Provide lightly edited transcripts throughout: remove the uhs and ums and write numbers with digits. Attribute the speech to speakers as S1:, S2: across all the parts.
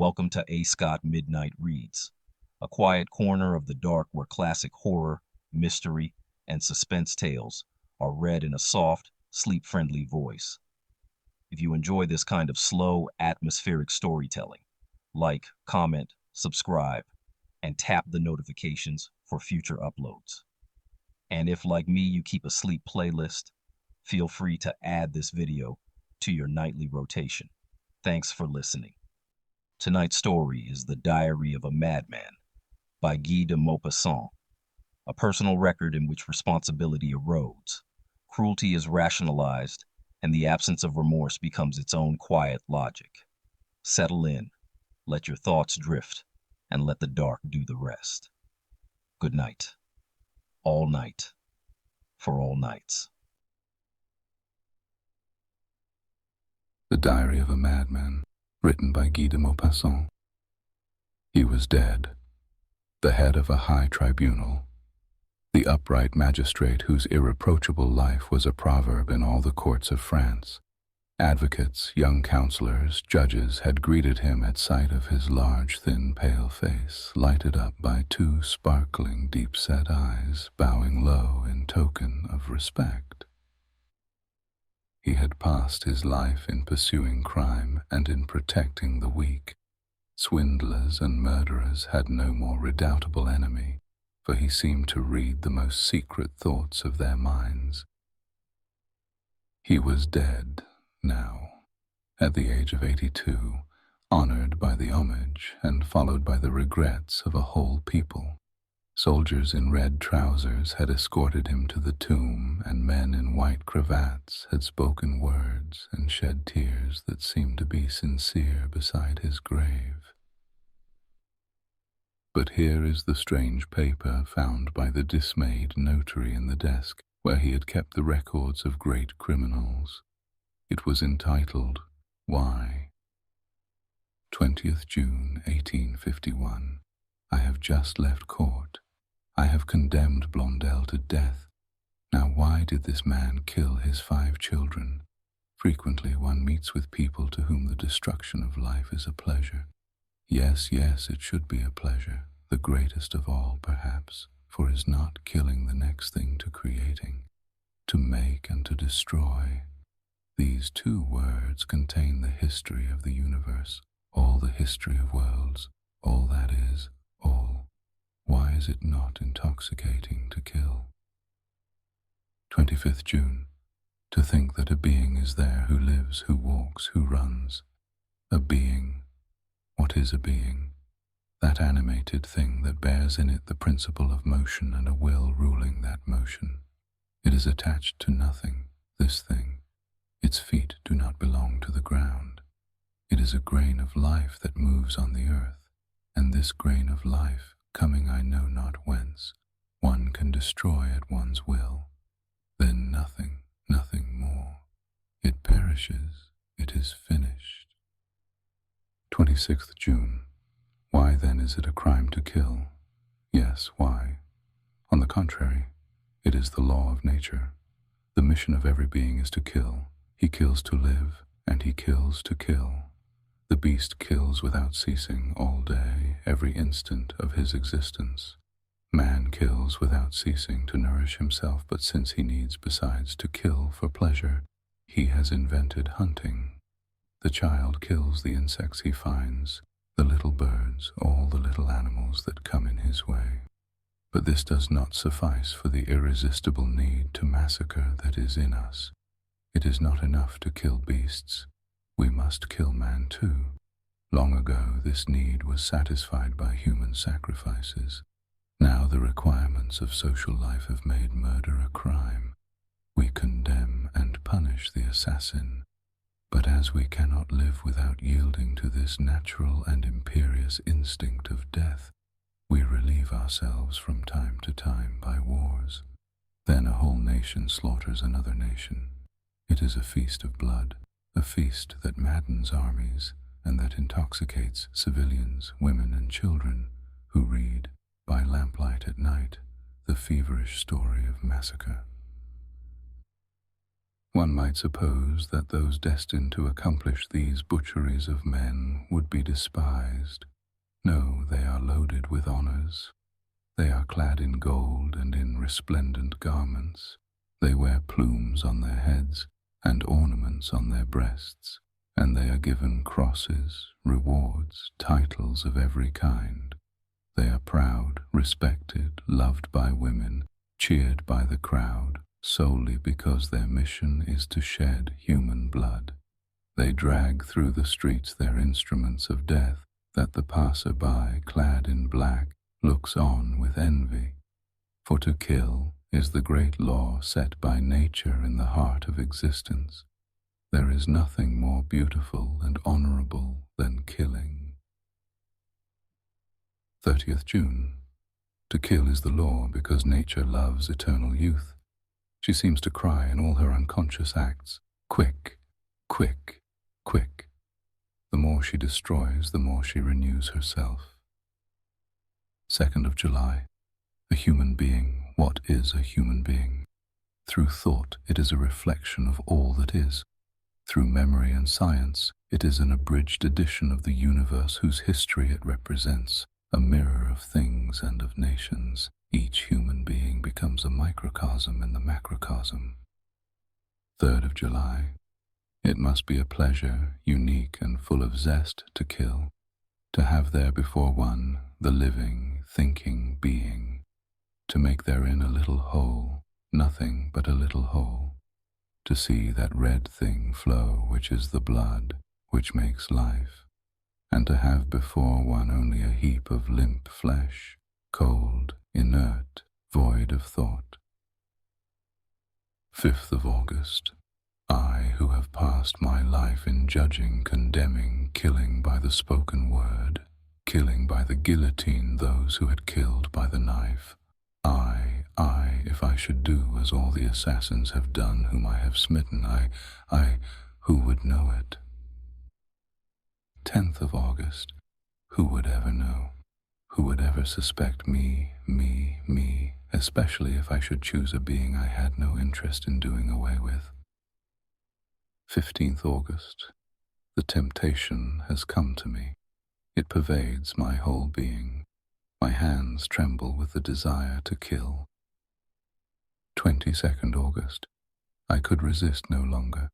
S1: Welcome to A. Scott Midnight Reads, a quiet corner of the dark where classic horror, mystery, and suspense tales are read in a soft, sleep-friendly voice. If you enjoy this kind of slow, atmospheric storytelling, like, comment, subscribe, and tap the notifications for future uploads. And if, like me, you keep a sleep playlist, feel free to add this video to your nightly rotation. Thanks for listening. Tonight's story is The Diary of a Madman by Guy de Maupassant, a personal record in which responsibility erodes, cruelty is rationalized, and the absence of remorse becomes its own quiet logic. Settle in, let your thoughts drift, and let the dark do the rest. Good night. All night. For all nights.
S2: The Diary of a Madman, written by Guy de Maupassant. He was dead, the head of a high tribunal, the upright magistrate whose irreproachable life was a proverb in all the courts of France. Advocates, young counselors, judges had greeted him at sight of his large, thin, pale face, lighted up by two sparkling, deep-set eyes, bowing low in token of respect. He had passed his life in pursuing crime and in protecting the weak. Swindlers and murderers had no more redoubtable enemy, for he seemed to read the most secret thoughts of their minds. He was dead now, at the age of 82, honored by the homage and followed by the regrets of a whole people. Soldiers in red trousers had escorted him to the tomb, and men in white cravats had spoken words and shed tears that seemed to be sincere beside his grave. But here is the strange paper found by the dismayed notary in the desk where he had kept the records of great criminals. It was entitled, Why? 20th June 1851. I have just left court. I have condemned Blondel to death. Now why did this man kill his 5 children? Frequently one meets with people to whom the destruction of life is a pleasure. Yes, it should be a pleasure, the greatest of all, perhaps, for is not killing the next thing to creating? To make and to destroy. These 2 words contain the history of the universe, all the history of worlds, all that is, all. Why is it not intoxicating to kill? 25th June. To think that a being is there who lives, who walks, who runs. A being. What is a being? That animated thing that bears in it the principle of motion and a will ruling that motion. It is attached to nothing, this thing. Its feet do not belong to the ground. It is a grain of life that moves on the earth, and this grain of life, coming I know not whence, one can destroy at one's will. Then nothing more. It perishes, it is finished. 26th June. Why then is it a crime to kill? Yes, why? On the contrary, it is the law of nature. The mission of every being is to kill. He kills to live, and he kills to kill. The beast kills without ceasing all day, every instant of his existence. Man kills without ceasing to nourish himself, but since he needs besides to kill for pleasure, he has invented hunting. The child kills the insects he finds, the little birds, all the little animals that come in his way. But this does not suffice for the irresistible need to massacre that is in us. It is not enough to kill beasts. We must kill man too. Long ago this need was satisfied by human sacrifices. Now the requirements of social life have made murder a crime. We condemn and punish the assassin. But as we cannot live without yielding to this natural and imperious instinct of death, we relieve ourselves from time to time by wars. Then a whole nation slaughters another nation. It is a feast of blood, a feast that maddens armies and that intoxicates civilians, women and children who read, by lamplight at night, the feverish story of massacre. One might suppose that those destined to accomplish these butcheries of men would be despised. No, they are loaded with honors. They are clad in gold and in resplendent garments. They wear plumes on their heads and ornaments on their breasts, and they are given crosses, rewards, titles of every kind. They are proud, respected, loved by women, cheered by the crowd, solely because their mission is to shed human blood. They drag through the streets their instruments of death, that the passer-by, clad in black, looks on with envy. For to kill is the great law set by nature in the heart of existence. There is nothing more beautiful and honorable than killing. 30th June. To kill is the law because nature loves eternal youth. She seems to cry in all her unconscious acts, quick, quick, quick. The more she destroys, the more she renews herself. 2nd of July. A human being. What is a human being? Through thought, it is a reflection of all that is. Through memory and science, it is an abridged edition of the universe whose history it represents, a mirror of things and of nations. Each human being becomes a microcosm in the macrocosm. 3rd of July. It must be a pleasure, unique and full of zest, to kill, to have there before one the living, thinking being, to make therein a little hole, nothing but a little hole, to see that red thing flow which is the blood which makes life, and to have before one only a heap of limp flesh, cold, inert, void of thought. 5th of August. I, who have passed my life in judging, condemning, killing by the spoken word, killing by the guillotine those who had killed by the knife. I, if I should do as all the assassins have done whom I have smitten, I, who would know it? 10th of August. Who would ever know? Who would ever suspect me, especially if I should choose a being I had no interest in doing away with? 15th August. The temptation has come to me. It pervades my whole being. My hands tremble with the desire to kill. 22nd August. I could resist no longer.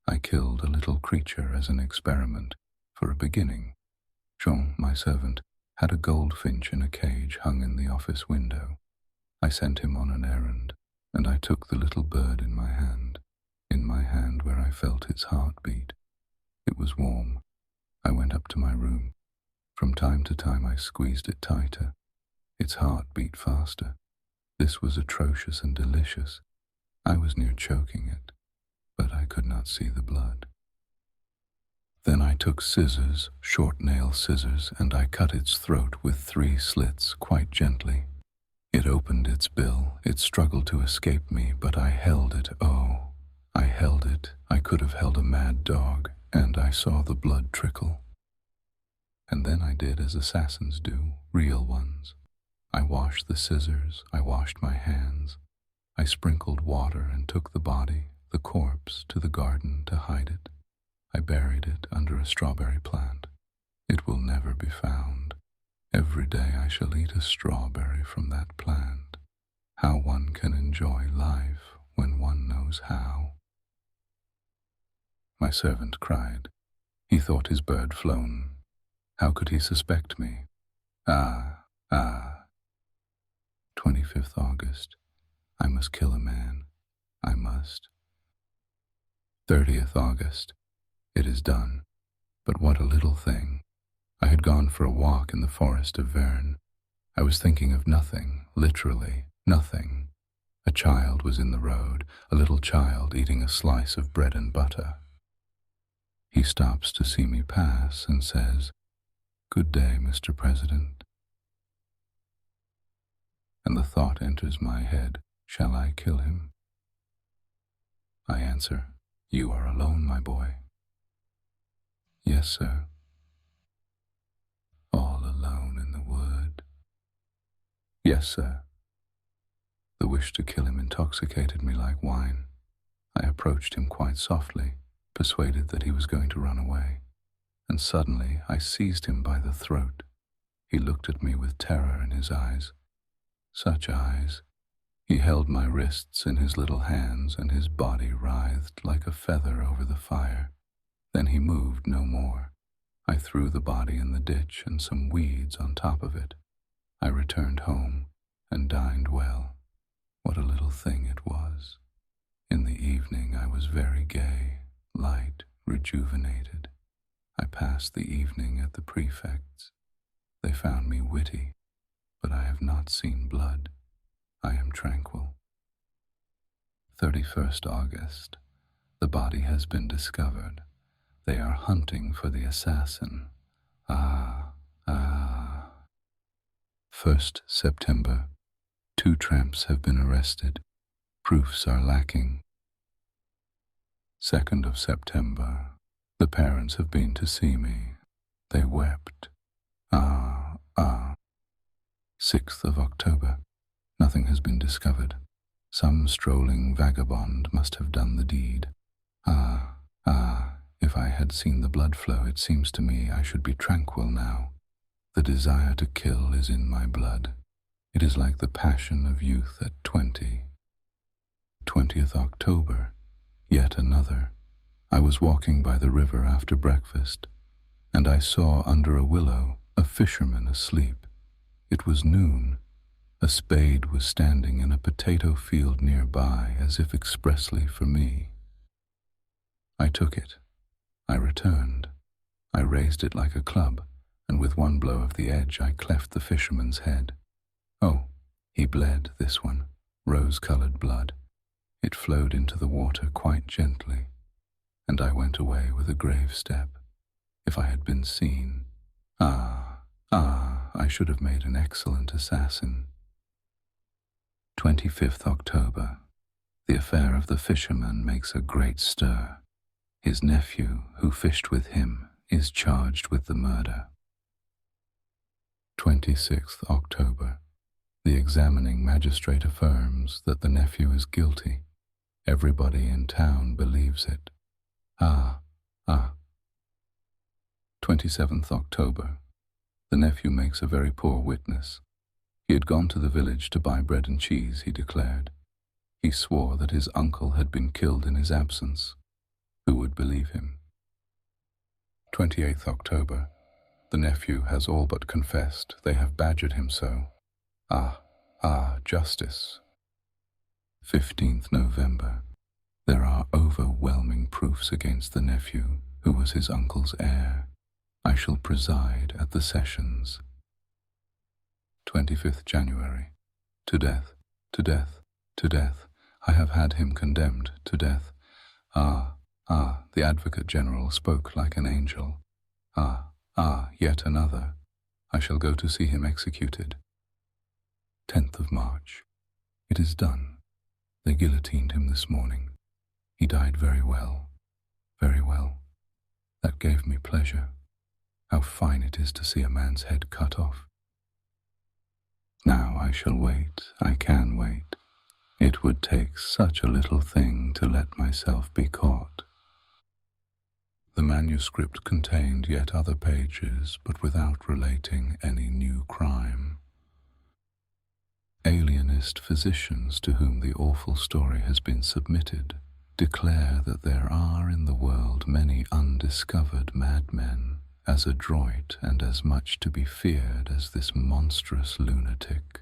S2: I killed a little creature as an experiment, for a beginning. Jean, my servant, had a goldfinch in a cage hung in the office window. I sent him on an errand, and I took the little bird in my hand where I felt its heart beat. It was warm. I went up to my room. From time to time I squeezed it tighter. Its heart beat faster. This was atrocious and delicious. I was near choking it, but I could not see the blood. Then I took scissors, short nail scissors, and I cut its throat with 3 slits quite gently. It opened its bill. It struggled to escape me, but I held it. Oh, I held it. I could have held a mad dog, and I saw the blood trickle. And then I did as assassins do, real ones. I washed the scissors. I washed my hands. I sprinkled water and took the body, the corpse, to the garden to hide it. I buried it under a strawberry plant. It will never be found. Every day I shall eat a strawberry from that plant. How one can enjoy life when one knows how. My servant cried. He thought his bird flown. How could he suspect me? Ah. 25th August. I must kill a man. I must. 30th August. It is done. But what a little thing. I had gone for a walk in the forest of Verne. I was thinking of nothing, literally nothing. A child was in the road, a little child eating a slice of bread and butter. He stops to see me pass and says, "Good day, Mr. President." And the thought enters my head, shall I kill him? I answer, "You are alone, my boy." "Yes, sir." "All alone in the wood?" "Yes, sir." The wish to kill him intoxicated me like wine. I approached him quite softly, persuaded that he was going to run away, and suddenly I seized him by the throat. He looked at me with terror in his eyes. Such eyes! He held my wrists in his little hands, and his body writhed like a feather over the fire. Then he moved no more. I threw the body in the ditch and some weeds on top of it. I returned home and dined well. What a little thing it was. In the evening I was very gay, light, rejuvenated. I passed the evening at the prefect's. They found me witty, but I have not seen blood. I am tranquil. 31st August. The body has been discovered. They are hunting for the assassin. Ah. 1st September. 2 tramps have been arrested. Proofs are lacking. 2nd of September. The parents have been to see me. They wept. 6th of October. Nothing has been discovered. Some strolling vagabond must have done the deed. If I had seen the blood flow, it seems to me I should be tranquil now. The desire to kill is in my blood. It is like the passion of youth at 20. 20th October. Yet another. I was walking by the river after breakfast, and I saw under a willow a fisherman asleep. It was noon. A spade was standing in a potato field nearby, as if expressly for me. I took it. I returned. I raised it like a club, and with one blow of the edge I cleft the fisherman's head. Oh, he bled, this one, rose-colored blood. It flowed into the water quite gently, and I went away with a grave step. If I had been seen, I should have made an excellent assassin. 25th October. The affair of the fisherman makes a great stir. His nephew, who fished with him, is charged with the murder. 26th October. The examining magistrate affirms that the nephew is guilty. Everybody in town believes it. 27th October. The nephew makes a very poor witness. He had gone to the village to buy bread and cheese, he declared. He swore that his uncle had been killed in his absence. Who would believe him? 28th October. The nephew has all but confessed. They have badgered him so. Justice. 15th November. There are overwhelming proofs against the nephew, who was his uncle's heir. I shall preside at the sessions. 25th January. To death, to death, to death. I have had him condemned to death. The Advocate General spoke like an angel. Yet another. I shall go to see him executed. 10th of March. It is done. They guillotined him this morning. He died very well, very well. That gave me pleasure. How fine it is to see a man's head cut off. Now I shall wait. I can wait. It would take such a little thing to let myself be caught. The manuscript contained yet other pages, but without relating any new crime. Alienist physicians to whom the awful story has been submitted declare that there are in the world many undiscovered madmen, as adroit and as much to be feared as this monstrous lunatic.